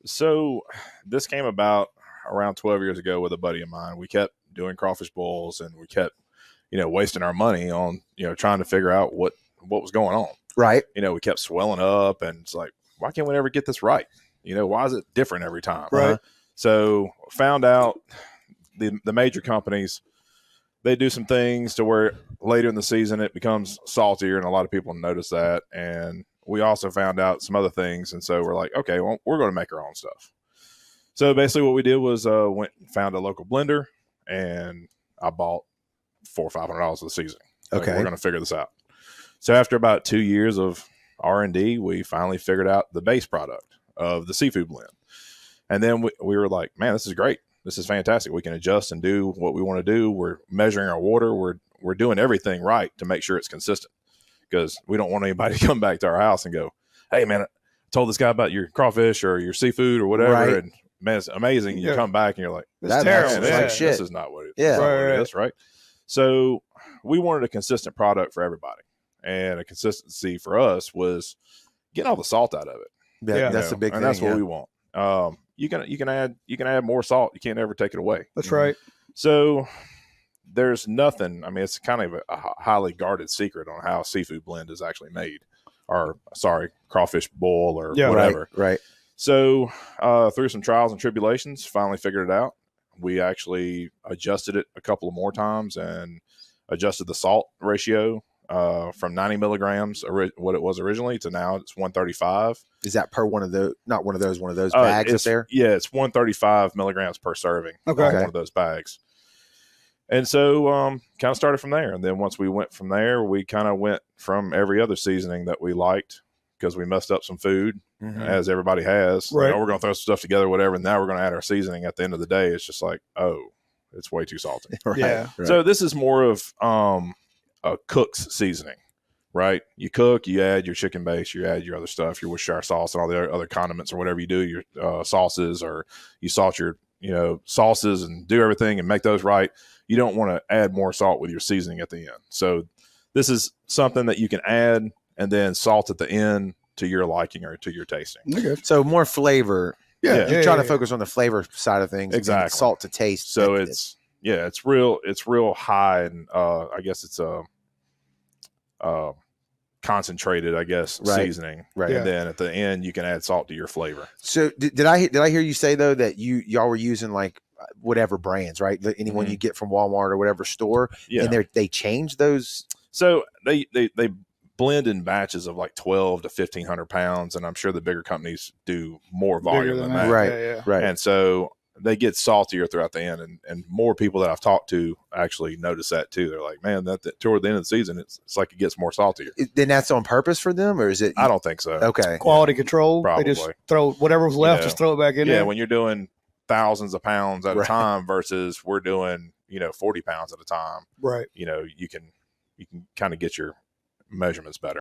So this came about around 12 years ago with a buddy of mine. We kept doing crawfish bowls, and we kept, wasting our money on, trying to figure out what was going on. Right. We kept swelling up, and it's like, why can't we ever get this right? Why is it different every time? Right. So found out the major companies, they do some things to where later in the season it becomes saltier, and a lot of people notice that. And we also found out some other things, and so we're like, okay, well, we're going to make our own stuff. So basically what we did was went and found a local blender, and I bought $400 or $500 for the seasoning. Okay. We're going to figure this out. So after about 2 years of R&D, we finally figured out the base product of the seafood blend. And then we were like, man, this is great. This is fantastic. We can adjust and do what we want to do. We're measuring our water. We're doing everything right to make sure it's consistent, because we don't want anybody to come back to our house and go, hey, man, I told this guy about your crawfish or your seafood or whatever. Right. And man, it's amazing. You come back and you're like, that's terrible. This is not what it is. Right. So we wanted a consistent product for everybody. And a consistency for us was getting all the salt out of it. Yeah, that's a big thing. And that's what we want. You can add more salt. You can't ever take it away. That's right. So there's nothing. I mean, it's kind of a highly guarded secret on how seafood blend is actually made, or crawfish boil or whatever. Right. So through some trials and tribulations, finally figured it out. We actually adjusted it a couple of more times and adjusted the salt ratio from 90 milligrams, what it was originally, to now it's 135. Is that per one of those? Not one of those bags up there? Yeah, it's 135 milligrams per serving. Okay. One of those bags. And so kind of started from there. And then once we went from there, we kind of went from every other seasoning that we liked, because we messed up some food, as everybody has. Right. We're going to throw some stuff together, whatever, and now we're going to add our seasoning. At the end of the day, it's just like, oh, it's way too salty. Right. Yeah. Right. So this is more of a cook's seasoning, right? You cook, you add your chicken base, you add your other stuff, your Worcestershire sauce and all the other condiments or whatever you do, your sauces, or you salt your sauces and do everything and make those right. You don't want to add more salt with your seasoning at the end. So this is something that you can add and then salt at the end to your liking or to your tasting. Okay. So more flavor. Yeah. You're trying to focus on the flavor side of things. Exactly. Salt to taste. So it's real high, and I guess it's concentrated, seasoning. Right. And then at the end you can add salt to your flavor. So did I hear you say though that y'all were using like whatever brands, right? Anyone you get from Walmart or whatever store, and they change those. So they blend in batches of like 12 to 1,500 pounds, and I'm sure the bigger companies do more volume than that. Right. Right. And so they get saltier throughout the end, and more people that I've talked to actually notice that too. They're like, man, that toward the end of the season, it's like it gets more saltier. Then that's on purpose for them, or is it? I don't think so. Okay. Quality control. Probably. They just throw whatever was left, just throw it back in there. Yeah, when you're doing thousands of pounds at a time versus we're doing 40 pounds at a time. Right. You can kind of get your measurements better.